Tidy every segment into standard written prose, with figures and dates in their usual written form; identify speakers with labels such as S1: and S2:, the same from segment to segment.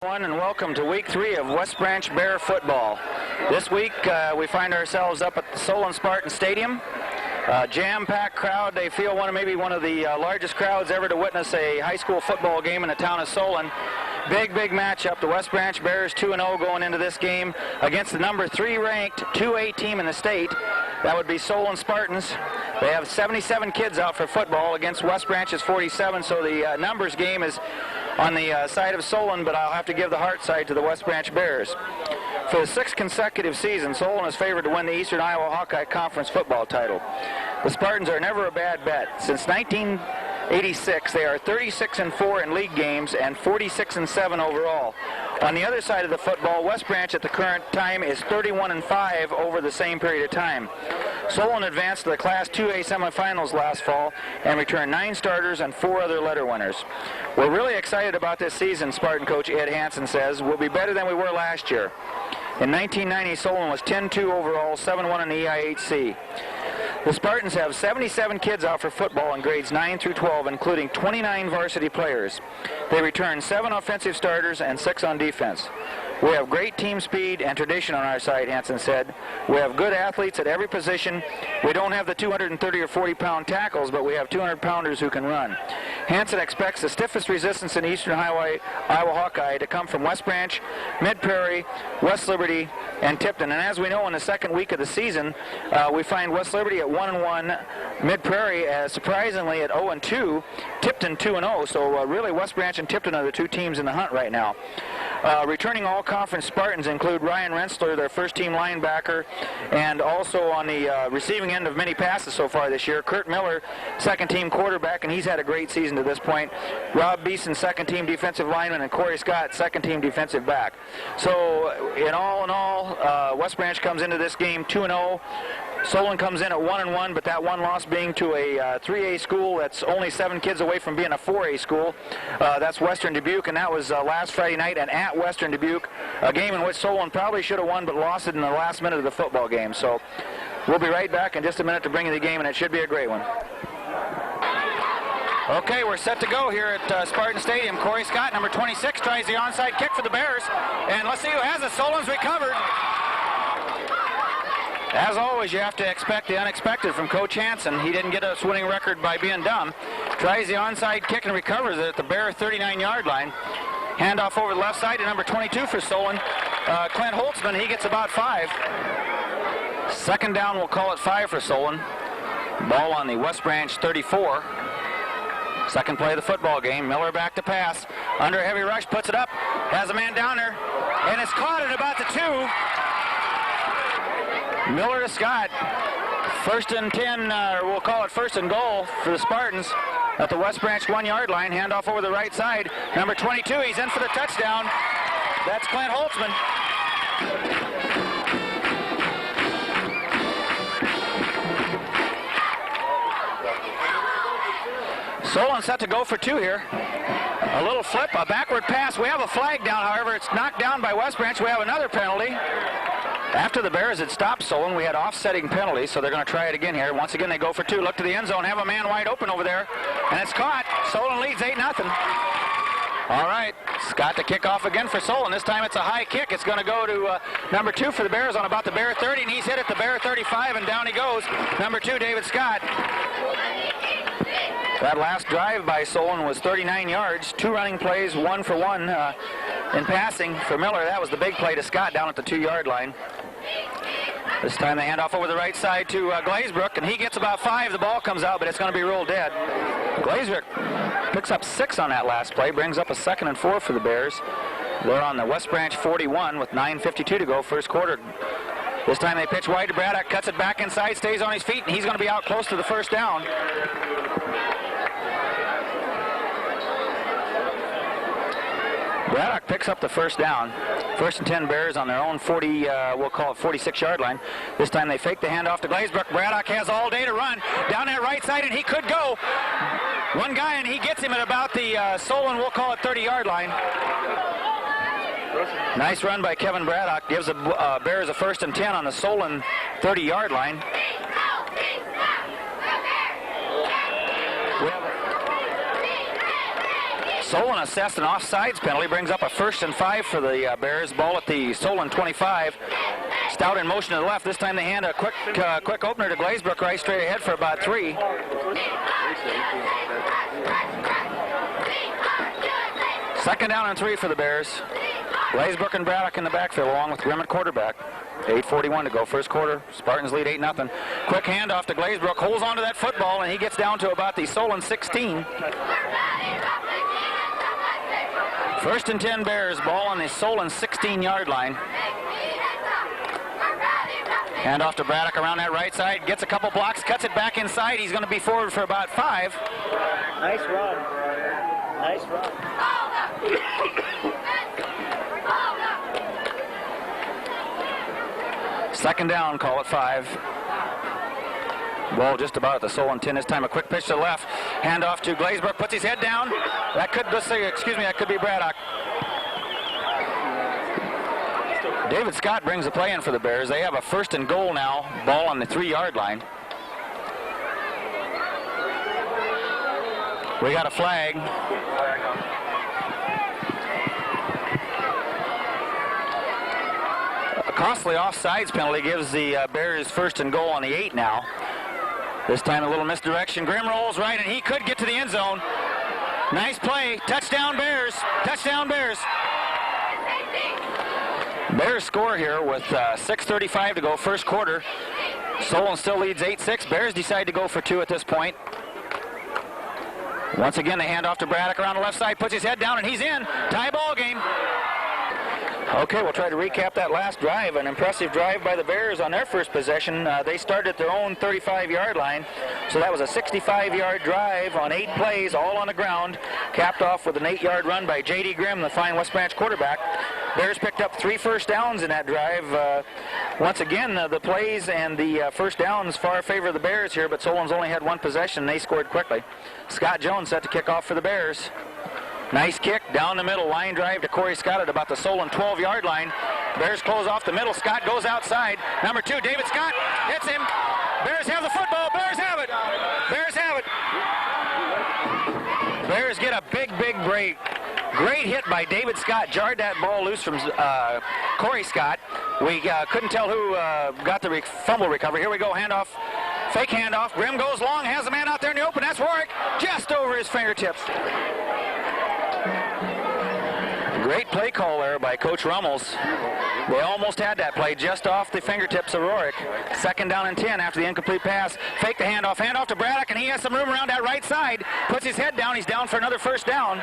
S1: And welcome to week 3 of West Branch Bear football. This week we find ourselves up at the Solon Spartan Stadium. Jam-packed crowd. They feel maybe one of the largest crowds ever to witness a high school football game in the town of Solon. Big matchup. The West Branch Bears 2-0 going into this game against the number 3 ranked 2A team in the state. That would be Solon Spartans. They have 77 kids out for football against West Branch's 47, so the numbers game is on the side of Solon, but I'll have to give the heart side to the West Branch Bears. For the 6th consecutive season, Solon is favored to win the Eastern Iowa Hawkeye Conference football title. The Spartans are never a bad bet. Since 1986, they are 36-4 in league games and 46-7 overall. On the other side of the football, West Branch at the current time is 31-5 over the same period of time. Solon advanced to the Class 2A semifinals last fall and returned 9 starters and 4 other letter winners. We're really excited about this season, Spartan coach Ed Hansen says. We'll be better than we were last year. In 1990, Solon was 10-2 overall, 7-1 in the EIHC. The Spartans have 77 kids out for football in grades 9 through 12, including 29 varsity players. They return 7 offensive starters and 6 on defense. We have great team speed and tradition on our side, Hansen said. We have good athletes at every position. We don't have the 230 or 40-pound tackles, but we have 200-pounders who can run. Hansen expects the stiffest resistance in Eastern Iowa Hawkeye to come from West Branch, Mid-Prairie, West Liberty, and Tipton. And as we know, in the second week of the season, we find West Liberty at 1-1, Mid-Prairie surprisingly at 0-2, Tipton 2-0. So really West Branch and Tipton are the 2 teams in the hunt right now. Returning all-conference Spartans include Ryan Rensselaer, their first-team linebacker, and also on the receiving end of many passes so far this year, Kurt Miller, second-team quarterback, and he's had a great season to this point. Rob Beeson, second-team defensive lineman, and Corey Scott, second-team defensive back. So in all, West Branch comes into this game 2-0. Solon comes in at 1-1, but that one loss being to a 3A school that's only 7 kids away from being a 4A school. That's Western Dubuque, and that was last Friday night and at Western Dubuque, a game in which Solon probably should have won but lost it in the last minute of the football game. So we'll be right back in just a minute to bring you the game, and it should be a great one. Okay, we're set to go here at Spartan Stadium. Corey Scott, number 26, tries the onside kick for the Bears, and let's see who has it. Solon's recovered. As always, you have to expect the unexpected from Coach Hansen. He didn't get us winning record by being dumb. Tries the onside kick and recovers it at the Bear 39-yard line. Handoff over the left side to number 22 for Solon. Clint Holtzman, he gets about 5. Second down, we'll call it 5 for Solon. Ball on the West Branch 34. Second play of the football game. Miller back to pass. Under a heavy rush, puts it up. Has a man down there. And it's caught at about the 2. Miller to Scott. 1st and 10, we'll call it 1st and goal for the Spartans at the West Branch 1-yard line. Handoff over the right side. Number 22, he's in for the touchdown. That's Clint Holtzman. Solon set to go for 2 here. A little flip, a backward pass. We have a flag down, however, it's knocked down by West Branch. We have another penalty. After the Bears had stopped Solon, we had offsetting penalties, so they're going to try it again here. Once again, they go for 2. Look to the end zone, have a man wide open over there, and it's caught. Solon leads 8-0. All right, Scott to kick off again for Solon. This time it's a high kick. It's going to go to number 2 for the Bears on about the Bear 30, and he's hit at the Bear 35, and down he goes. Number 2, David Scott. That last drive by Solon was 39 yards, 2 running plays, 1 for 1 in passing for Miller. That was the big play to Scott down at the 2-yard line. This time they hand off over the right side to Glazebrook, and he gets about 5. The ball comes out, but it's going to be ruled dead. Glazebrook picks up 6 on that last play, brings up a 2nd and 4 for the Bears. They're on the West Branch 41 with 9:52 to go, first quarter. This time they pitch wide to Braddock, cuts it back inside, stays on his feet, and he's going to be out close to the first down. Braddock picks up the first down. 1st and 10 Bears on their own 40, we'll call it 46-yard line. This time they fake the handoff to Glazebrook. Braddock has all day to run down that right side, and he could go. One guy, and he gets him at about the Solon, we'll call it 30-yard line. Nice run by Kevin Braddock. Gives the Bears a 1st and 10 on the Solon 30-yard line. Solon assessed an offsides penalty, brings up a 1st and 5 for the Bears. Ball at the Solon 25. Stout in motion to the left. This time they hand a quick opener to Glazebrook right straight ahead for about 3. Second down and 3 for the Bears. Glazebrook and Braddock in the backfield along with Grimm at quarterback. 8:41 to go, first quarter. Spartans lead 8-0. Quick handoff to Glazebrook, holds onto that football, and he gets down to about the Solon 16. First and 10 Bears, ball on the Solon 16-yard line. Handoff to Braddock around that right side, gets a couple blocks, cuts it back inside. He's going to be forward for about 5.
S2: Nice run. Nice run.
S1: Second down, call it 5. Ball just about at the Solon 10. This time a quick pitch to the left. Handoff to Glazebrook, puts his head down. That could, that could be Braddock. David Scott brings the play in for the Bears. They have a 1st and goal now. Ball on the 3-yard line. We got a flag. A costly offsides penalty gives the Bears 1st and goal on the 8 now. This time a little misdirection. Grimm rolls right, and he could get to the end zone. Nice play. Touchdown Bears. Touchdown Bears. Bears score here with 6:35 to go, first quarter. Solon still leads 8-6. Bears decide to go for 2 at this point. Once again, they hand off to Braddock around the left side, puts his head down, and he's in. Tie ball game. Okay, we'll try to recap that last drive. An impressive drive by the Bears on their first possession. They started at their own 35-yard line. So that was a 65-yard drive on 8 plays, all on the ground. Capped off with an 8-yard run by J.D. Grimm, the fine West Branch quarterback. Bears picked up 3 first downs in that drive. Once again, the plays and the first downs far favor the Bears here, but Solon's only had 1 possession. They scored quickly. Scott Jones set to kick off for the Bears. Nice kick down the middle, line drive to Corey Scott at about the Solon 12-yard line. Bears close off the middle. Scott goes outside. Number 2, David Scott hits him. Bears have the football. Bears have it. Bears have it. Bears get a big break. Great hit by David Scott. Jarred that ball loose from Corey Scott. We couldn't tell who got the fumble recovery. Here we go. Handoff. Fake handoff. Grimm goes long. Has a man out there in the open. That's Warwick. Just over his fingertips. Great play call there by Coach Rummels. They almost had that play just off the fingertips of Rorick. Second down and 10 after the incomplete pass. Fake the handoff. Handoff to Braddock, and he has some room around that right side. Puts his head down. He's down for another first down.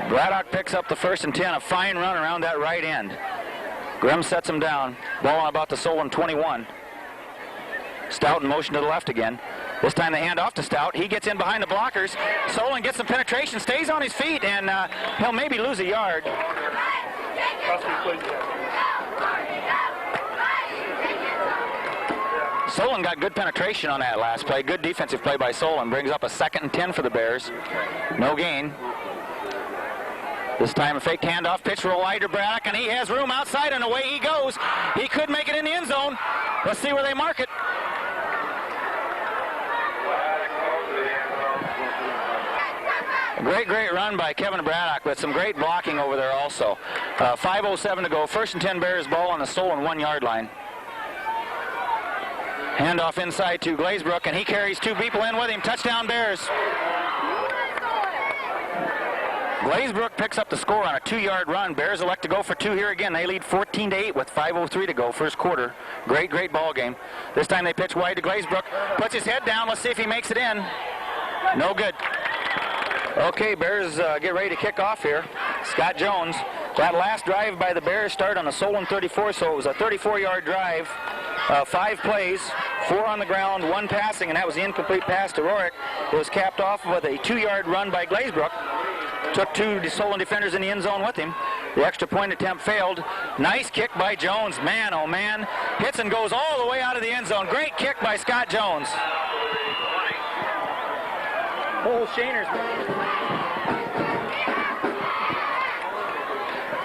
S1: Braddock picks up the 1st and 10. A fine run around that right end. Grimm sets him down. Ball on about the Solon 21. Stout in motion to the left again. This time they hand off to Stout. He gets in behind the blockers. Solon gets some penetration, stays on his feet, and he'll maybe lose a yard. Solon got good penetration on that last play. Good defensive play by Solon. Brings up a 2nd and 10 for the Bears. No gain. This time a faked handoff, pitch roll wide to Braddock, and he has room outside, and away he goes. He could make it in the end zone. Let's see where they mark it. Great run by Kevin Braddock, but some great blocking over there also. 5:07 to go. 1st and 10 Bears, ball on the Solon 1-yard line. Handoff inside to Glazebrook, and he carries 2 people in with him. Touchdown Bears. Glazebrook picks up the score on a 2-yard run. Bears elect to go for 2 here again. They lead 14-8 with 5:03 to go, first quarter. Great ball game. This time they pitch wide to Glazebrook. Puts his head down. Let's see if he makes it in. No good. Okay, Bears get ready to kick off here. Scott Jones. That last drive by the Bears started on the Solon 34, so it was a 34-yard drive. 5 plays, 4 on the ground, 1 passing, and that was the incomplete pass to Rorick. It was capped off with a 2-yard run by Glazebrook. Took 2 Solon defenders in the end zone with him. The extra point attempt failed. Nice kick by Jones. Man, oh man. Hits and goes all the way out of the end zone. Great kick by Scott Jones.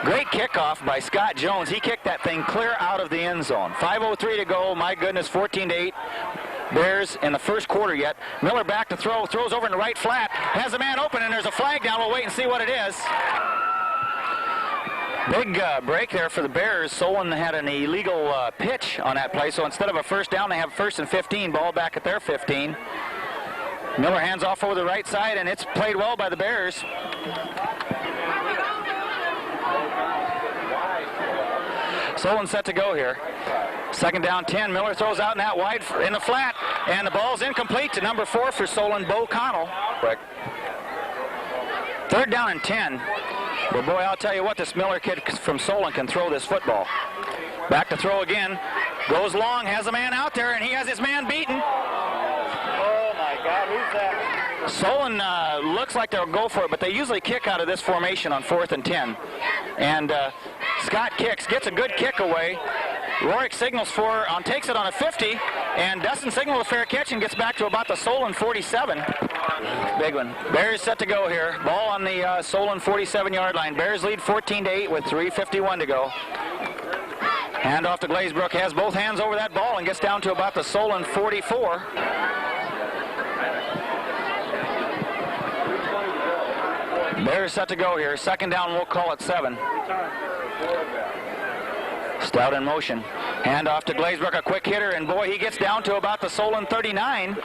S1: Great kickoff by Scott Jones. He kicked that thing clear out of the end zone. 5:03 to go. My goodness, 14-8. Bears in the first quarter yet. Miller back to throw, throws over in the right flat, has a man open, and there's a flag down. We'll wait and see what it is. Big break there for the Bears. Solon had an illegal pitch on that play, so instead of a first down, they have first and 15, ball back at their 15. Miller hands off over the right side, and it's played well by the Bears. Solon set to go here. Second down 10. Miller throws out in that wide in the flat, and the ball's incomplete to number 4 for Solon, Bo Connell. Quick. Third down and 10. But boy, I'll tell you what, this Miller kid from Solon can throw this football. Back to throw again. Goes long, has a man out there, and he has his man beaten.
S2: Oh my God, who's that?
S1: Solon looks like they'll go for it, but they usually kick out of this formation on 4th and 10. And Scott kicks, gets a good kick away. Rorick signals takes it on a 50, and Dustin signals a fair catch and gets back to about the Solon 47. Big one. Bears set to go here. Ball on the Solon 47-yard line. Bears lead 14-8 with 3:51 to go. Hand off to Glazebrook, has both hands over that ball and gets down to about the Solon 44. Bears set to go here. Second down, we'll call it 7. Stout in motion. Hand off to Glazebrook, a quick hitter, and boy, he gets down to about the Solon 39.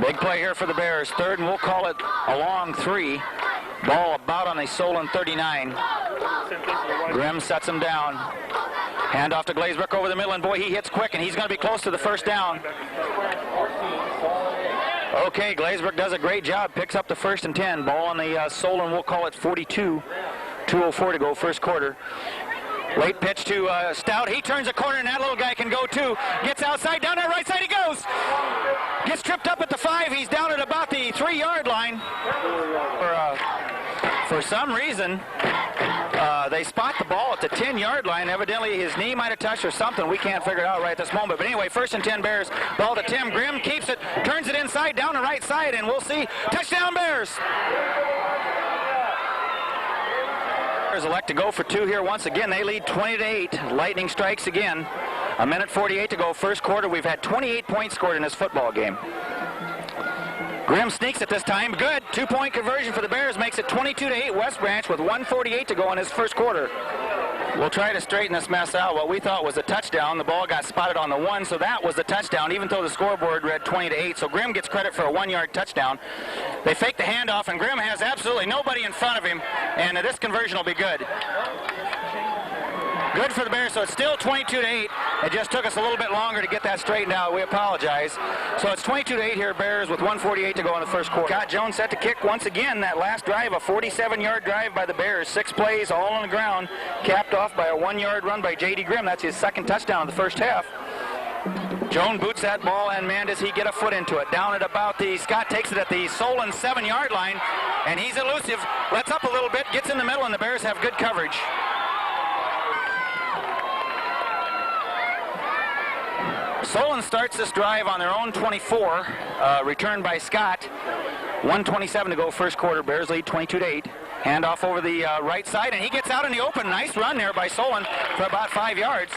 S1: Big play here for the Bears. Third, and we'll call it a long 3. Ball about on the Solon 39. Grimm sets him down. Hand off to Glazebrook over the middle, and boy, he hits quick, and he's going to be close to the first down. Okay, Glazebrook does a great job. Picks up the first and 10. Ball on the Solon, we'll call it 42. 2:04 to go, first quarter. Late pitch to Stout. He turns a corner, and that little guy can go too. Gets outside, down that right side he goes. Gets tripped up at the 5. He's down at about the 3-yard line. For some reason, they spot the ball at the 10-yard line. Evidently, his knee might have touched or something. We can't figure it out right at this moment. But anyway, first and 10 Bears. Ball to Tim. Grimm keeps it, turns it inside, down the right side, and we'll see. Touchdown Bears! Bears elect to go for 2 here once again. They lead 20-8. Lightning strikes again. 1:48 to go, first quarter. We've had 28 points scored in this football game. Grimm sneaks it this time. Good. 2-point conversion for the Bears makes it 22-8 West Branch with 1:48 to go in his first quarter. We'll try to straighten this mess out. What we thought was a touchdown. The ball got spotted on the 1, so that was the touchdown, even though the scoreboard read 20-8. So Grimm gets credit for a 1-yard touchdown. They fake the handoff, and Grimm has absolutely nobody in front of him, and this conversion will be good. Good for the Bears, so it's still 22-8. It just took us a little bit longer to get that straightened out. We apologize. So it's 22-8 here, Bears, with 1:48 to go in the first quarter. Scott Jones set to kick once again. That last drive, a 47-yard drive by the Bears. 6 plays, all on the ground, capped off by a 1-yard run by J.D. Grimm. That's his second touchdown of the first half. Jones boots that ball, and man, does he get a foot into it. Down at about Scott takes it at the Solon 7-yard line, and he's elusive. Lets up a little bit, gets in the middle, and the Bears have good coverage. Solon starts this drive on their own 24, returned by Scott. 1:27 to go, first quarter. Bears lead 22-8. Handoff over the right side, and he gets out in the open. Nice run there by Solon for about 5 yards.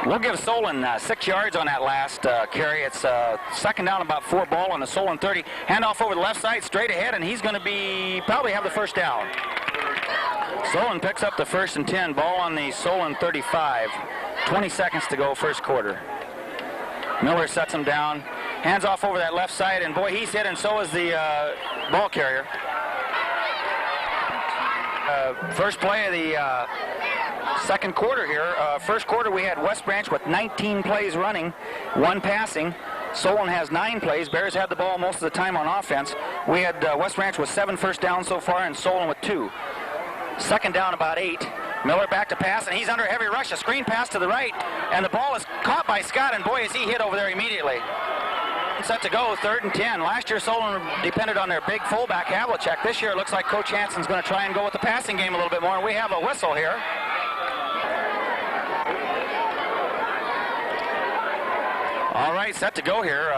S1: We'll give Solon 6 yards on that last carry. It's second down, about 4, ball on the Solon 30. Handoff over the left side, straight ahead, and he's going to probably have the first down. Solon picks up the first and 10. Ball on the Solon 35. 20 seconds to go, first quarter. Miller sets him down. Hands off over that left side, and boy, he's hit, and so is the ball carrier. First play of the second quarter here. First quarter, we had West Branch with 19 plays running, 1 passing. Solon has 9 plays. Bears had the ball most of the time on offense. We had West Branch with 7 first downs so far, and Solon with 2. Second down, about 8. Miller back to pass, and he's under heavy rush. A screen pass to the right, and the ball is caught by Scott, and boy, is he hit over there immediately. Set to go, third and 10. Last year, Solon depended on their big fullback, Havlicek. This year, it looks like Coach Hansen's going to try and go with the passing game a little bit more, and we have a whistle here. All right, set to go here.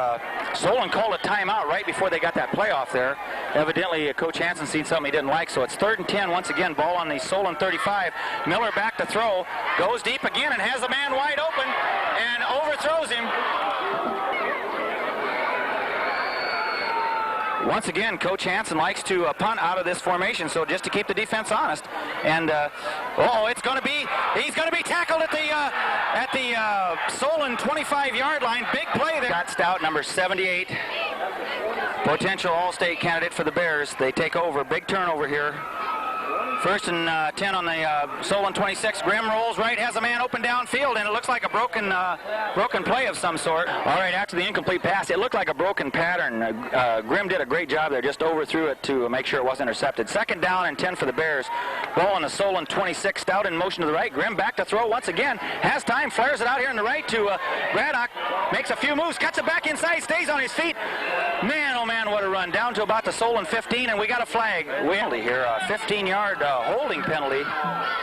S1: Solon called a timeout right before they got that play off there. Evidently, Coach Hansen seen something he didn't like, so it's 3rd and 10. Once again, ball on the Solon 35. Miller back to throw, goes deep again and has a man wide open and overthrows him. Once again, Coach Hansen likes to punt out of this formation, so just to keep the defense honest. And he's going to be tackled at the Solon 25-yard line. Big play there. Scott Stout, number 78, potential All-State candidate for the Bears. They take over. Big turnover here. 1st and 10 on the Solon 26. Grimm rolls right, has a man open downfield, and it looks like a broken play of some sort. All right, after the incomplete pass, it looked like a broken pattern. Grimm did a great job there, just overthrew it to make sure it wasn't intercepted. 2nd down and 10 for the Bears. Ball on the Solon 26. Stout in motion to the right. Grimm back to throw once again. Has time, flares it out here on the right to Braddock. Makes a few moves, cuts it back inside, stays on his feet. Man, oh man, what a run. Down to about the Solon 15, and we got a flag. Penalty here, a 15-yard holding penalty.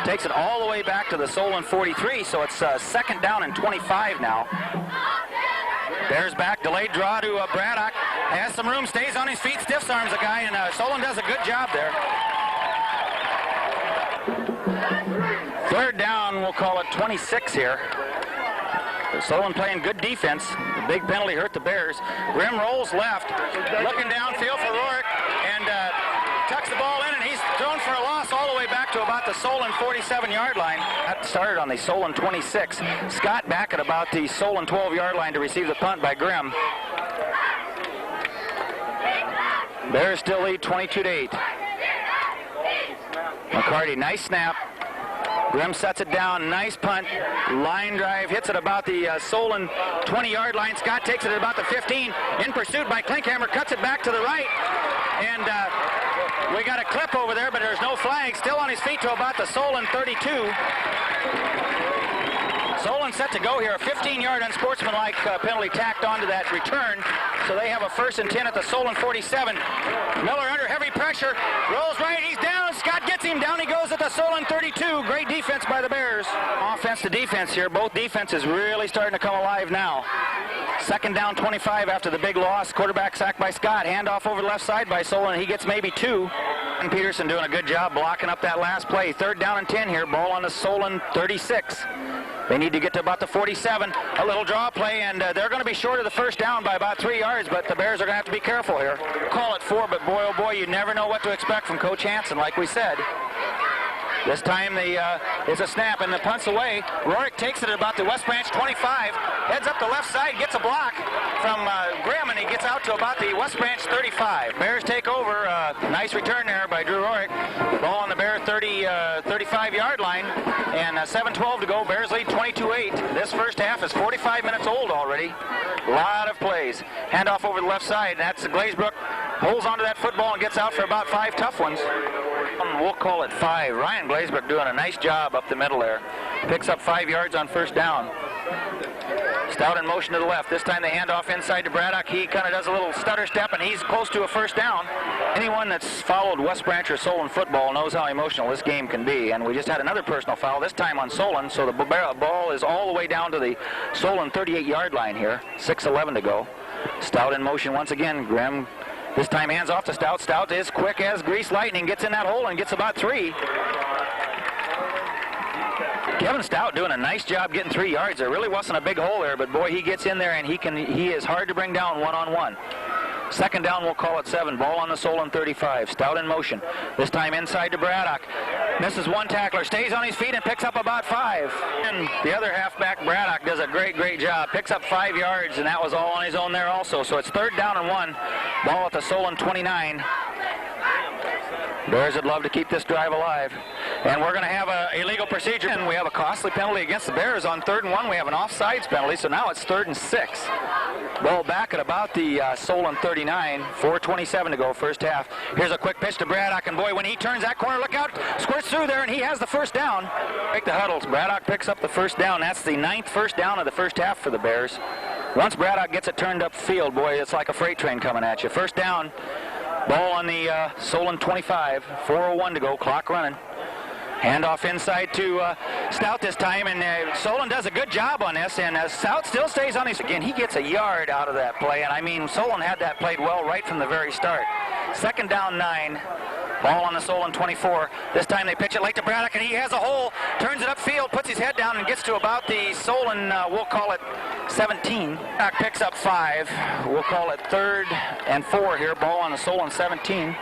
S1: Takes it all the way back to the Solon 43, so it's 2nd down and 25 now. Bears back, delayed draw to Braddock. Has some room, stays on his feet, stiffs arms a guy, and Solon does a good job there. 3rd down, we'll call it 26 here. Solon playing good defense. The big penalty hurt the Bears. Grimm rolls left, looking downfield for Rourke, and tucks the ball in, and he's thrown for a loss all the way back to about the Solon 47-yard line. That started on the Solon 26. Scott back at about the Solon 12-yard line to receive the punt by Grimm. Bears still lead 22-8. McCarty, nice snap. Grimm sets it down, nice punt, line drive, hits it about the Solon 20-yard line. Scott takes it at about the 15, in pursuit by Klinkhammer, cuts it back to the right, and we got a clip over there, but there's no flag. Still on his feet to about the Solon 32. Solon set to go here, a 15-yard unsportsmanlike penalty tacked onto that return, so they have a 1st and 10 at the Solon 47. Miller under heavy pressure, rolls right, he's down, Scott gets him, down he goes at the Solon 32. Great defense by the Bears. Offense to defense here, both defenses really starting to come alive now. 2nd down 25 after the big loss. Quarterback sacked by Scott, handoff over the left side by Solon, he gets maybe 2. And Peterson doing a good job blocking up that last play. 3rd down and 10 here, ball on the Solon 36. They need to get to about the 47. A little draw play, and they're going to be short of the 1st down by about 3 yards, but the Bears are going to have to be careful here. Call it 4, but boy, oh boy, you never know what to expect from Coach Hansen, like we said. This time it's a snap, and the punt's away. Rourke takes it at about the West Branch 25, heads up the left side, gets a block from Grimm, and he gets out to about the West Branch 35. Bears take over. Nice return there by Drew Rourke. Ball on the Bear 35-yard line, and 7:12 to go. Bears lead 22-8. This first half is 45 minutes old already. A lot of plays. Handoff over the left side, and that's Glazebrook. Holds onto that football and gets out for about 5 tough ones. We'll call it 5. Ryan Glazebrook doing a nice job up the middle there. Picks up 5 yards on 1st down. Stout in motion to the left. This time they hand off inside to Braddock. He kind of does a little stutter step, and he's close to a 1st down. Anyone that's followed West Branch or Solon football knows how emotional this game can be. And we just had another personal foul, this time on Solon. So the ball is all the way down to the Solon 38-yard line here. 6:11 to go. Stout in motion once again. Grimm this time hands off to Stout. Stout is quick as grease lightning. Gets in that hole and gets about 3. Kevin Stout doing a nice job getting 3 yards. There really wasn't a big hole there, but boy, he gets in there and he is hard to bring down one-on-one. 2nd down, we'll call it 7. Ball on the Solon 35. Stout in motion. This time inside to Braddock. Misses one tackler. Stays on his feet and picks up about 5. And the other halfback, Braddock, does a great job. Picks up 5 yards, and that was all on his own there also. So it's 3rd down and 1. Ball at the Solon 29. Bears would love to keep this drive alive. And we're going to have an illegal procedure. And we have a costly penalty against the Bears on 3rd and 1. We have an offsides penalty, so now it's 3rd and 6. Ball back at about the Solon 39. 4:27 to go, 1st half. Here's a quick pitch to Braddock, and boy, when he turns that corner, look out, squirts through there, and he has the 1st down. Break the huddles. Braddock picks up the 1st down. That's the 9th 1st down of the 1st half for the Bears. Once Braddock gets it turned upfield, boy, it's like a freight train coming at you. 1st down. Ball on the Solon 25. 4:01 to go, clock running. Handoff inside to Stout this time, and Solon does a good job on this, and Stout still stays on his. Again, he gets a yard out of that play, and I mean, Solon had that played well right from the very start. 2nd down 9. Ball on the Solon 24. This time they pitch it late to Braddock, and he has a hole, turns it upfield, puts his head down, and gets to about the Solon, we'll call it 17. Braddock picks up 5. We'll call it 3rd and 4 here. Ball on the Solon 17.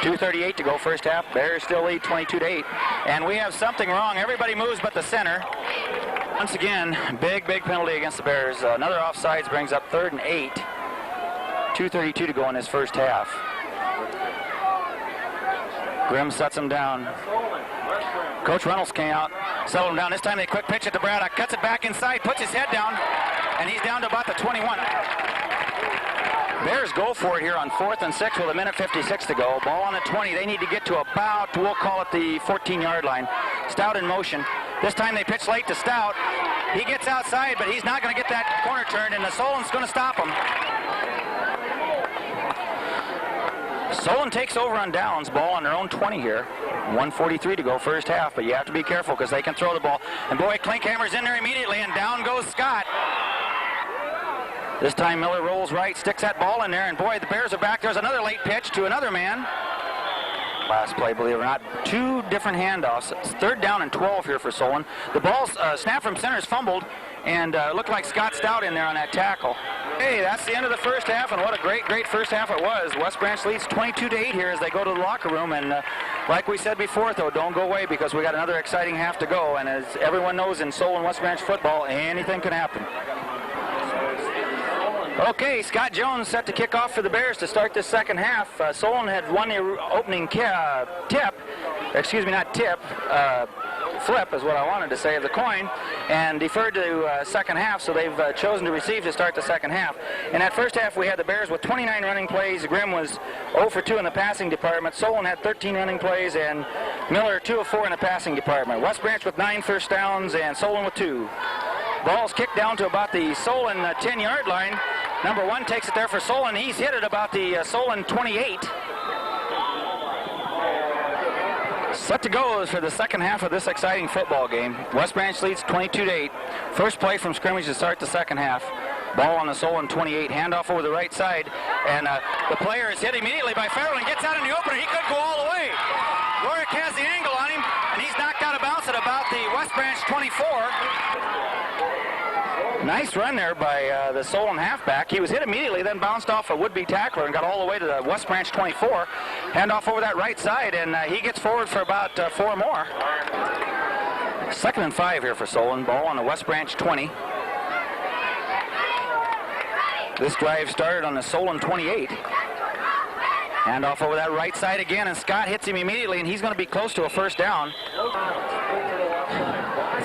S1: 2:38 to go first half. Bears still lead 22-8. And we have something wrong. Everybody moves but the center. Once again, big penalty against the Bears. Another offsides brings up 3rd and 8. 2:32 to go in this first half. Grimm sets him down. Coach Reynolds came out, settled him down. This time they quick pitch it to Braddock. Cuts it back inside, puts his head down, and he's down to about the 21. Bears go for it here on 4th and 6 with 1:56 to go. Ball on the 20. They need to get to about, we'll call it the 14-yard line. Stout in motion. This time they pitch late to Stout. He gets outside, but he's not going to get that corner turned, and the Solon's going to stop him. Solon takes over on downs. Ball on their own 20 here. 1:43 to go first half, but you have to be careful because they can throw the ball. And boy, Klinkhammer's in there immediately, and down goes Scott. This time Miller rolls right, sticks that ball in there, and boy, the Bears are back. There's another late pitch to another man. Last play, believe it or not, 2 different handoffs. It's 3rd down and 12 here for Solon. The ball's snapped from center is fumbled, and looked like Scott Stout in there on that tackle. Hey, that's the end of the first half, and what a great first half it was. West Branch leads 22-8 here as they go to the locker room, and like we said before, though, don't go away because we got another exciting half to go, and as everyone knows in Solon West Branch football, anything can happen. Okay, Scott Jones set to kick off for the Bears to start this second half. Solon had won the opening flip is what I wanted to say of the coin, and deferred to second half, so they've chosen to receive to start the second half. In that first half, we had the Bears with 29 running plays. Grimm was 0 for 2 in the passing department. Solon had 13 running plays, and Miller 2 of 4 in the passing department. West Branch with 9 first downs, and Solon with 2. Ball's kicked down to about the Solon 10-yard line. Number 1 takes it there for Solon. He's hit it about the Solon 28. Set to go for the second half of this exciting football game. West Branch leads 22-8. First play from scrimmage to start the second half. Ball on the Solon 28. Handoff over the right side. And the player is hit immediately by Farrell and gets out in the opener. He could go all the way. Rorick has the angle on him, and he's knocked out of bounds at about the West Branch 24. Nice run there by the Solon halfback. He was hit immediately, then bounced off a would-be tackler and got all the way to the West Branch 24. Handoff over that right side, and he gets forward for about 4 more. 2nd and 5 here for Solon. Ball on the West Branch 20. This drive started on the Solon 28. Handoff over that right side again, and Scott hits him immediately, and he's going to be close to a first down.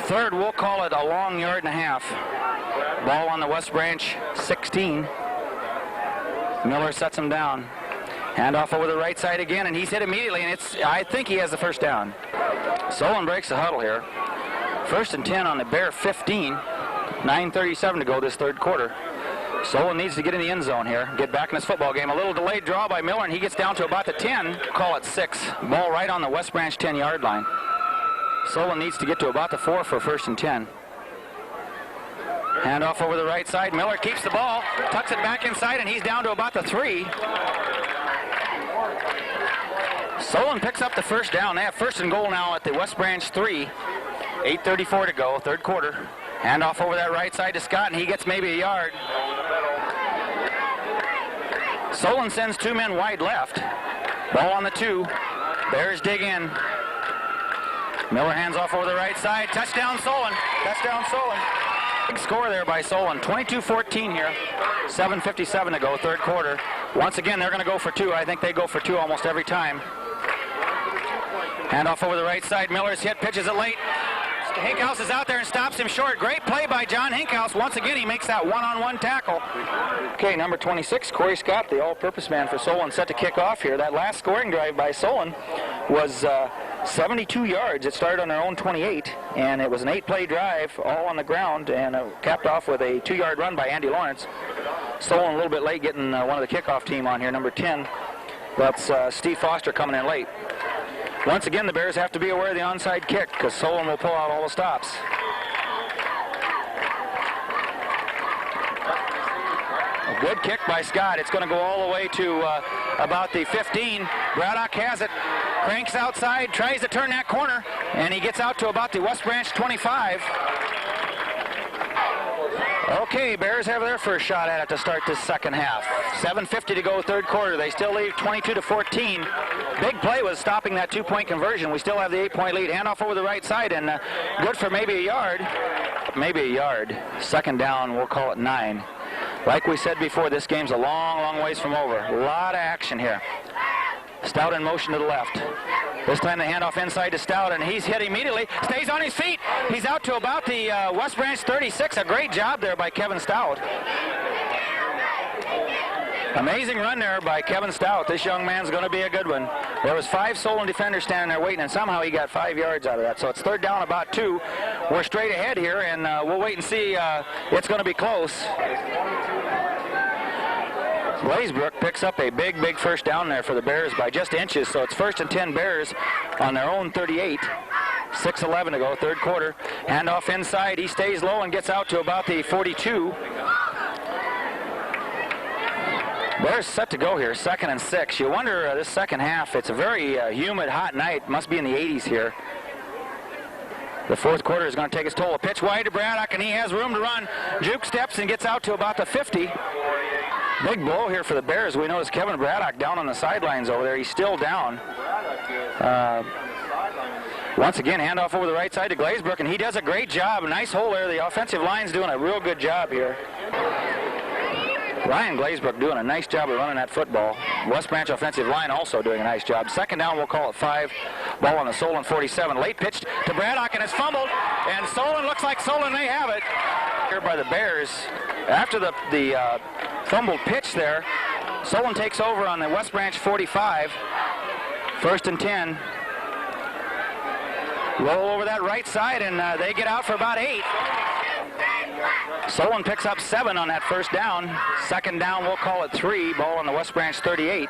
S1: 3rd, we'll call it a long 1.5 yards. Ball on the West Branch 16. Miller sets him down. Handoff over the right side again, and he's hit immediately, and I think he has the first down. Solon breaks the huddle here. 1st and 10 on the Bear 15. 9:37 to go this third quarter. Solon needs to get in the end zone here, get back in this football game. A little delayed draw by Miller, and he gets down to about the 10. Call it 6. Ball right on the West Branch 10-yard line. Solon needs to get to about the 4 for 1st and 10. Handoff over the right side. Miller keeps the ball, tucks it back inside, and he's down to about the 3. Solon picks up the first down. They have 1st and goal now at the West Branch 3. 8:34 to go, third quarter. Handoff over that right side to Scott, and he gets maybe a yard. Solon sends 2 men wide left. Ball on the 2. Bears dig in. Miller hands off over the right side. Touchdown Solon. Touchdown Solon. Big score there by Solon. 22-14 here. 7:57 to go, third quarter. Once again, they're going to go for 2. I think they go for 2 almost every time. Handoff over the right side. Miller's hit, pitches it late. Hinkhouse is out there and stops him short. Great play by John Hinkhouse. Once again, he makes that one-on-one tackle. Okay, number 26, Corey Scott, the all-purpose man for Solon, set to kick off here. That last scoring drive by Solon was 72 yards. It started on their own 28, and it was an 8-play drive, all on the ground, and capped off with a 2-yard run by Andy Lawrence. Solon a little bit late getting one of the kickoff team on here, number 10. That's Steve Foster coming in late. Once again, the Bears have to be aware of the onside kick because Solon will pull out all the stops. A good kick by Scott. It's going to go all the way to about the 15. Braddock has it, cranks outside, tries to turn that corner, and he gets out to about the West Branch 25. Okay, Bears have their first shot at it to start this second half. 7:50 to go, third quarter. They still lead 22-14. Big play was stopping that two-point conversion. We still have the 8-point lead. Handoff over the right side, and good for maybe a yard. Maybe a yard. Second down, we'll call it 9. Like we said before, this game's a long, long ways from over. A lot of action here. Stout in motion to the left. This time the handoff inside to Stout, and he's hit immediately. Stays on his feet. He's out to about the West Branch 36. A great job there by Kevin Stout. Amazing run there by Kevin Stout. This young man's going to be a good one. There was 5 Solon defenders standing there waiting, and somehow he got 5 yards out of that. So it's third down, about 2. We're straight ahead here, and we'll wait and see. It's going to be close. Glazebrook picks up a big, big first down there for the Bears by just inches. So it's 1st and 10 Bears on their own 38. 6:11 to go, third quarter. Handoff inside. He stays low and gets out to about the 42. Bears set to go here, 2nd and 6. You wonder this second half, it's a very humid, hot night. Must be in the 80s here. The fourth quarter is going to take its toll. A pitch wide to Braddock, and he has room to run. Juke steps and gets out to about the 50. Big blow here for the Bears. We notice Kevin Braddock down on the sidelines over there. He's still down. Once again, handoff over the right side to Glazebrook, and he does a great job. A nice hole there. The offensive line's doing a real good job here. Ryan Glazebrook doing a nice job of running that football. West Branch offensive line also doing a nice job. Second down, we'll call it 5. Ball on the Solon 47. Late pitch to Braddock, and it's fumbled. And Solon, looks like Solon may have it. Here by the Bears. After the fumbled pitch there, Solon takes over on the West Branch 45. 1st and 10. Roll over that right side, and they get out for about 8. Solon picks up 7 on that first down. Second down, we'll call it 3. Ball on the West Branch 38.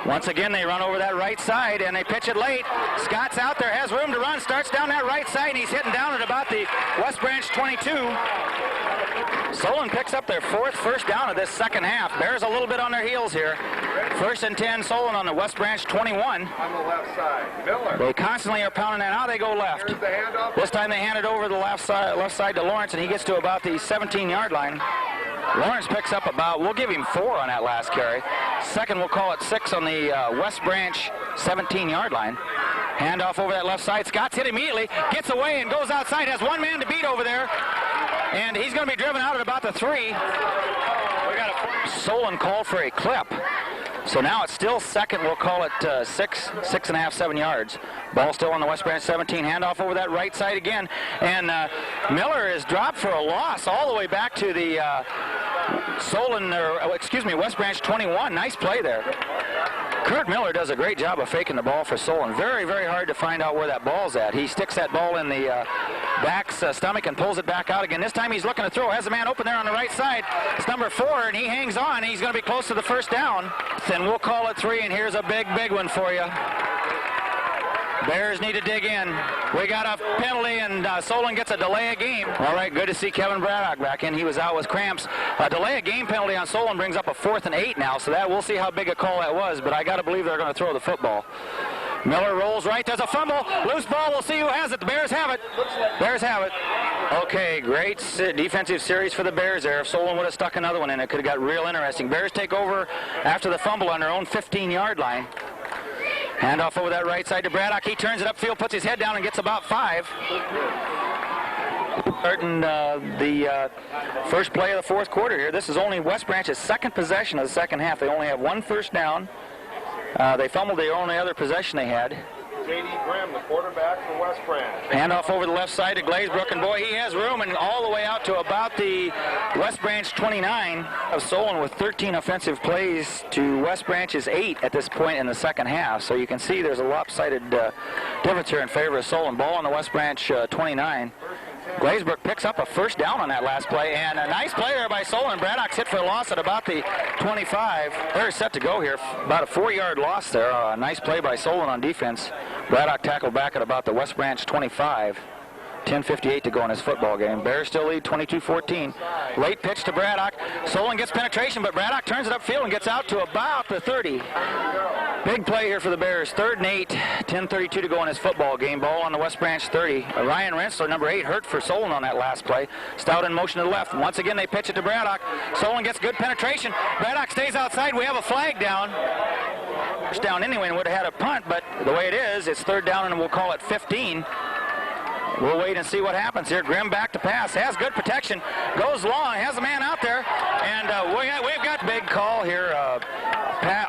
S1: Once again, they run over that right side, and they pitch it late. Scott's out there, has room to run, starts down that right side, and he's hitting down at about the West Branch 22. Solon picks up their 4th first down of this second half. Bears a little bit on their heels here. 1st and 10, Solon on the West Branch 21.
S3: On the left side, Miller.
S1: They constantly are pounding that. Now they go left.
S3: Here's the handoff.
S1: This time they hand it over the left side to Lawrence, and he gets to about the 17-yard line. Lawrence picks up about, we'll give him 4 on that last carry. Second, we'll call it 6 on the West Branch 17-yard line. Handoff over that left side. Scott's hit immediately, gets away and goes outside. Has one man to beat over there, and he's going to be driven out at about the 3. We got a Solon call for a clip. So now it's still second. We'll call it 6.5, 7 yards. Ball still on the West Branch 17. Handoff over that right side again. And Miller is dropped for a loss all the way back to the West Branch 21. Nice play there. Kurt Miller does a great job of faking the ball for Solon. Very, very hard to find out where that ball's at. He sticks that ball in the back's stomach and pulls it back out again. This time he's looking to throw. Has a man open there on the right side. It's number 4, and he hangs on. He's going to be close to the first down. Then we'll call it 3, and here's a big, big one for you. Bears need to dig in. We got a penalty, and Solon gets a delay of game. All right, good to see Kevin Braddock back in. He was out with cramps. A delay of game penalty on Solon brings up a 4th and 8 now, so that we'll see how big a call that was, but I got to believe they're going to throw the football. Miller rolls right. There's a fumble. Loose ball. We'll see who has it. The Bears have it. Bears have it. Okay, great defensive series for the Bears there. If Solon would have stuck another one in, it could have got real interesting. Bears take over after the fumble on their own 15-yard line. Handoff over that right side to Braddock. He turns it upfield, puts his head down, and gets about 5. Starting the first play of the fourth quarter here. This is only West Branch's second possession of the second half. They only have 1 first down. They fumbled the only other possession they had.
S3: J.D. Grimm, the quarterback for West Branch.
S1: Handoff over the left side to Glazebrook, and boy, he has room, and all the way out to about the West Branch 29 of Solon with 13 offensive plays to West Branch's 8 at this point in the second half. So you can see there's a lopsided difference here in favor of Solon. Ball on the West Branch 29. Glazebrook picks up a first down on that last play, and a nice play there by Solon. Braddock's hit for a loss at about the 25. They're set to go here. About a 4-yard loss there. A nice play by Solon on defense. Braddock tackled back at about the West Branch 25. 10:58 to go in this football game. Bears still lead 22-14. Late pitch to Braddock. Solon gets penetration, but Braddock turns it upfield and gets out to about the 30. Big play here for the Bears. 3rd and 8. 10:32 to go in this football game. Ball on the West Branch 30. Ryan Rensler, number 8, hurt for Solon on that last play. Stout in motion to the left. Once again, they pitch it to Braddock. Solon gets good penetration. Braddock stays outside. We have a flag down. First down anyway, and would have had a punt, but the way it is, it's 3rd down, and we'll call it 15. We'll wait and see what happens here. Grimm back to pass. Has good protection. Goes long. Has a man out there. And we've got big call here.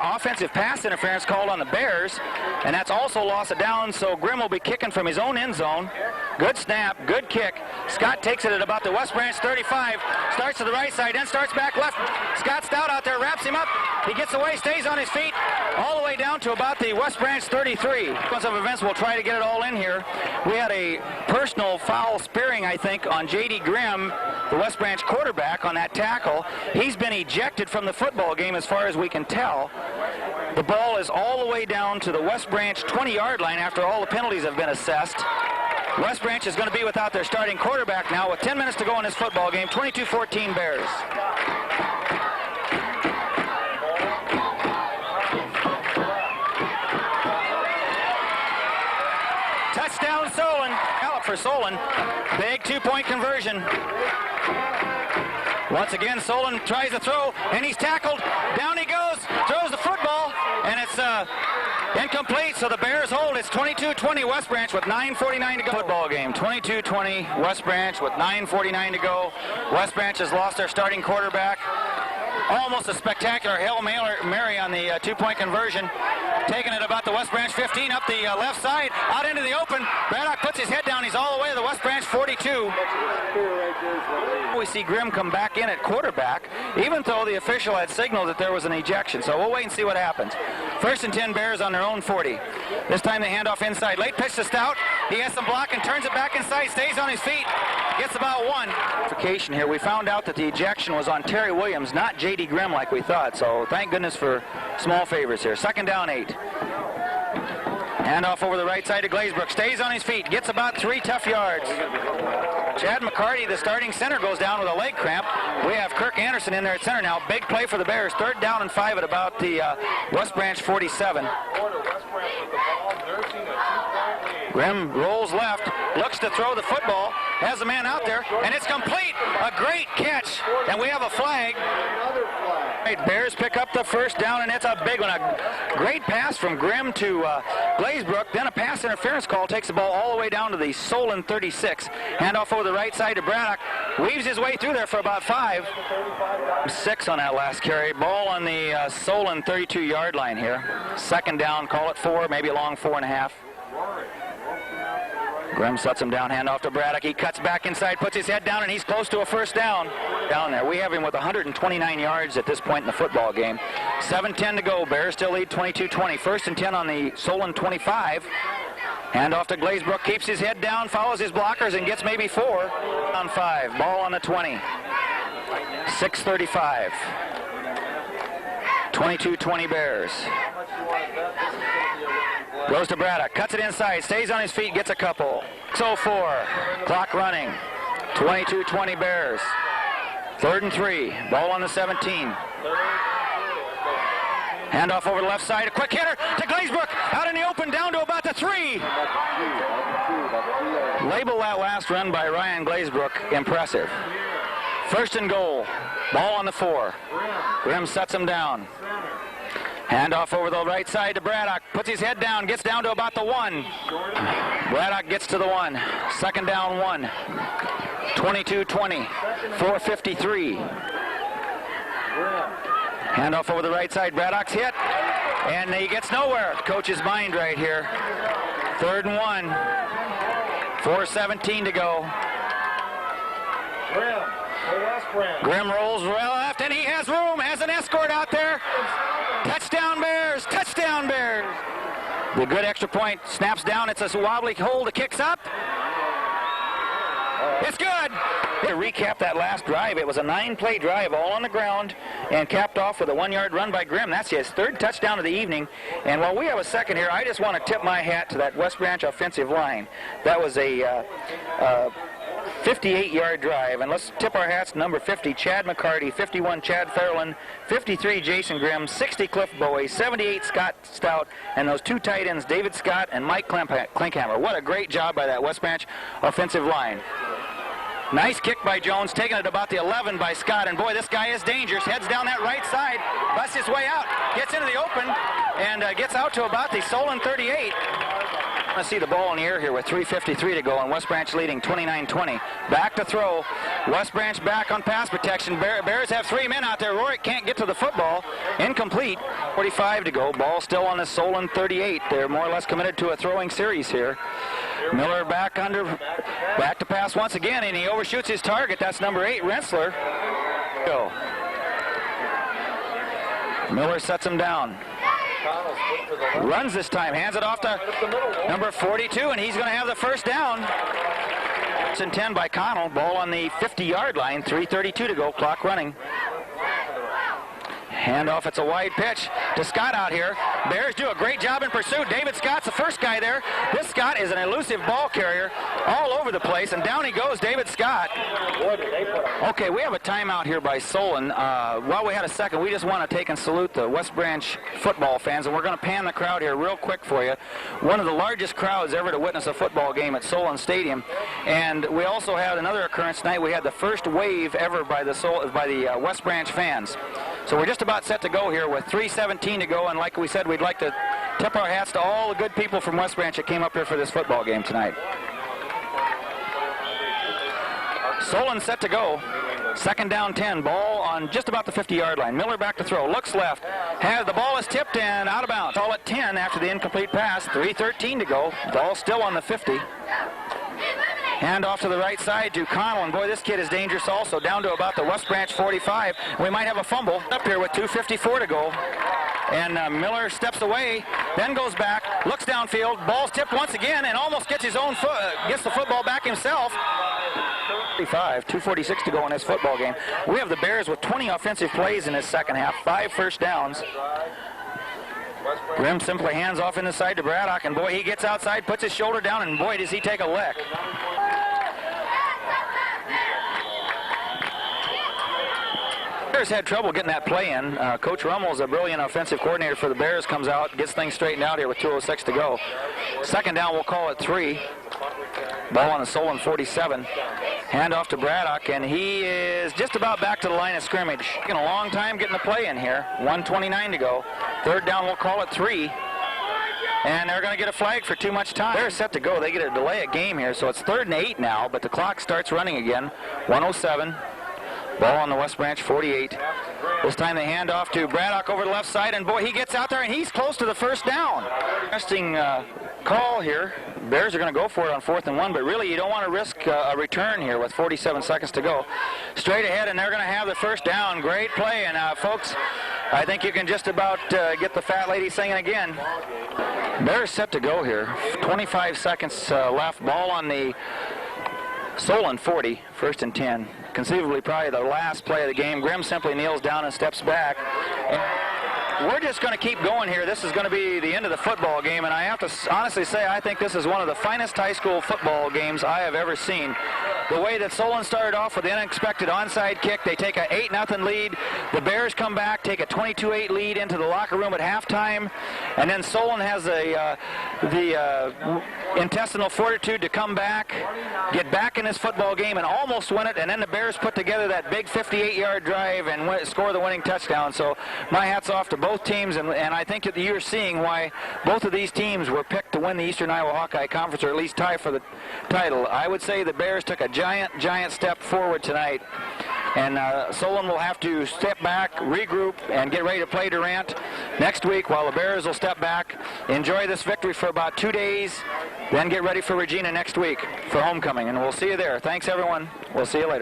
S1: Offensive pass interference called on the Bears. And that's also loss of down. So Grimm will be kicking from his own end zone. Good snap. Good kick. Scott takes it at about the West Branch 35. Starts to the right side. Then starts back left. Scott Stout out there. Wraps him up. He gets away. Stays on his feet. All the way down to about the West Branch 33. Sequence of events, we'll try to get it all in here. We had a personal foul spearing, I think, on J.D. Grimm, the West Branch quarterback, on that tackle. He's been ejected from the football game as far as we can tell. The ball is all the way down to the West Branch 20-yard line after all the penalties have been assessed. West Branch is going to be without their starting quarterback now with 10 minutes to go in this football game. 22-14 Bears. Touchdown Solon. Out for Solon. Big 2-point conversion. Once again, Solon tries to throw, and he's tackled. Down he goes, throws the football, and it's incomplete. So the Bears hold. It's 22-20 West Branch with 9:49 to go. Football game. 22-20 West Branch with 9:49 to go. West Branch has lost their starting quarterback. Almost a spectacular Hail Mary on the 2-point conversion. Taking it about the West Branch 15 up the left side, out into the open. Braddock puts his head down. He's all the way to the West Branch 42. We see Grimm come back in at quarterback, even though the official had signaled that there was an ejection. So we'll wait and see what happens. 1st and 10 Bears on their own 40. This time they hand off inside. Late pitch to Stout. He has some block and turns it back inside. Stays on his feet. Gets about 1. Here, we found out that the ejection was on Terry Williams, not J.D. Grimm like we thought. So thank goodness for small favors here. 2nd down 8. Handoff over the right side to Glazebrook. Stays on his feet. Gets about 3 tough yards. Chad McCarty, the starting center, goes down with a leg cramp. We have Kirk Anderson in there at center now. Big play for the Bears. 3rd down and 5 at about the West Branch 47. Grimm rolls left, looks to throw the football, has a man out there, and it's complete. A great catch, and we have a flag. Bears pick up the first down, and it's a big one. A great pass from Grimm to Glazebrook. Then a pass interference call takes the ball all the way down to the Solon 36. Handoff over the right side to Braddock. Weaves his way through there for about 5. 6 on that last carry. Ball on the Solon 32-yard line here. 2nd down, call it 4, maybe a long 4.5. Grimm sets him down, handoff to Braddock. He cuts back inside, puts his head down, and he's close to a first down. Down there. We have him with 129 yards at this point in the football game. 7:10 to go. Bears still lead 22-20. 1st and 10 on the Solon 25. Handoff to Glazebrook. Keeps his head down, follows his blockers, and gets maybe 4. On 5. Ball on the 20. 6:35. 22-20 Bears. Goes to Braddock, cuts it inside, stays on his feet, gets a couple. 6:04, clock running. 22-20 Bears. 3rd and 3, ball on the 17. Handoff over the left side, a quick hitter to Glazebrook, out in the open, down to about the 3. Label that last run by Ryan Glazebrook impressive. 1st and goal, ball on the 4. Grimm sets him down. Handoff over the right side to Braddock. Puts his head down, gets down to about the 1. Braddock gets to the 1. 2nd down 1. 22-20. 4:53. Handoff over the right side. Braddock's hit. And he gets nowhere. Coach's mind right here. 3rd and 1. 4:17 to go. Grimm rolls well left, and he has room. Has an escort out there. Touchdown Bears! Touchdown Bears! The good extra point snaps down. It's a wobbly hold. It kicks up. It's good. To recap that last drive, it was a 9-play drive all on the ground and capped off with a 1-yard run by Grimm. That's his 3rd touchdown of the evening. And while we have a second here, I just want to tip my hat to that West Branch offensive line. That was a 58-yard drive, and let's tip our hats to number 50, Chad McCarty, 51, Chad Fairland, 53, Jason Grimm, 60, Cliff Bowie, 78, Scott Stout, and those 2 tight ends, David Scott and Mike Klinkhammer. What a great job by that West Branch offensive line. Nice kick by Jones, taking it about the 11 by Scott, and boy, this guy is dangerous. Heads down that right side, busts his way out, gets into the open, and gets out to about the Solon 38. I see the ball in the air here with 3:53 to go, and West Branch leading 29-20. Back to throw. West Branch back on pass protection. Bears have 3 men out there. Rorick can't get to the football. Incomplete. 45 to go. Ball still on the Solon 38. They're more or less committed to a throwing series here. Miller back to pass once again, and he overshoots his target. That's number 8, Rensler. Go. Miller sets him down. Runs this time, hands it off to number 42, and he's going to have the first down. It's in 10 by Connell. Ball on the 50-yard line, 3:32 to go, clock running. Handoff, it's a wide pitch to Scott out here. Bears do a great job in pursuit. David Scott's the first guy there. This Scott is an elusive ball carrier all over the place, and down he goes, David Scott. Okay, we have a timeout here by Solon. While we had a second, we just want to take and salute the West Branch football fans, and we're going to pan the crowd here real quick for you. One of the largest crowds ever to witness a football game at Solon Stadium, and we also had another occurrence tonight. We had the first wave ever by the West Branch fans. So we're just about set to go here with 3:17 to go, and like we said, we'd like to tip our hats to all the good people from West Branch that came up here for this football game tonight. Solon set to go. 2nd down 10, ball on just about the 50-yard line. Miller back to throw, looks left, the ball is tipped and out of bounds. All at 10 after the incomplete pass, 3:13 to go, ball still on the 50. Hand off to the right side to Connell, and boy, this kid is dangerous also, down to about the West Branch 45. We might have a fumble up here with 2:54 to go. And Miller steps away, then goes back, looks downfield, ball's tipped once again, and almost gets his own gets the football back himself. 2:46 to go in this football game. We have the Bears with 20 offensive plays in this second half, 5 first downs. Grimm simply hands off in the side to Braddock, and boy, he gets outside, puts his shoulder down, and boy, does he take a lick. Bears had trouble getting that play in. Coach Rummel's a brilliant offensive coordinator for the Bears, comes out, gets things straightened out here with 2:06 to go. 2nd down, we'll call it 3. Ball on the Solon 47. Hand off to Braddock, and he is just about back to the line of scrimmage. Taking a long time getting the play in here. 1:29 to go. 3rd down, we'll call it 3. And they're going to get a flag for too much time. They're set to go. They get a delay of game here, so it's 3rd and 8 now, but the clock starts running again. 1:07. Ball on the West Branch 48. This time they hand off to Braddock over the left side, and boy, he gets out there, and he's close to the first down. Interesting call here. Bears are going to go for it on 4th and 1, but really you don't want to risk a return here with 47 seconds to go. Straight ahead, and they're going to have the first down. Great play, and folks, I think you can just about get the fat lady singing again. Bears set to go here. 25 seconds left. Ball on the Solon 40, 1st and 10. Conceivably probably the last play of the game. Grimm simply kneels down and steps back. And we're just going to keep going here. This is going to be the end of the football game, and I have to honestly say I think this is one of the finest high school football games I have ever seen. The way that Solon started off with the unexpected onside kick, they take a 8-0 lead. The Bears come back, take a 22-8 lead into the locker room at halftime, and then Solon has the intestinal fortitude to come back, get back in this football game, and almost win it. And then the Bears put together that big 58-yard drive and score the winning touchdown. So my hat's off to both teams, and I think that you're seeing why both of these teams were picked to win the Eastern Iowa Hawkeye Conference, or at least tie for the title. I would say the Bears took a giant step forward tonight, and Solon will have to step back, regroup, and get ready to play Durant next week, while the Bears will step back, enjoy this victory for about 2 days, then get ready for Regina next week for homecoming, and we'll see you there. Thanks, everyone. We'll see you later.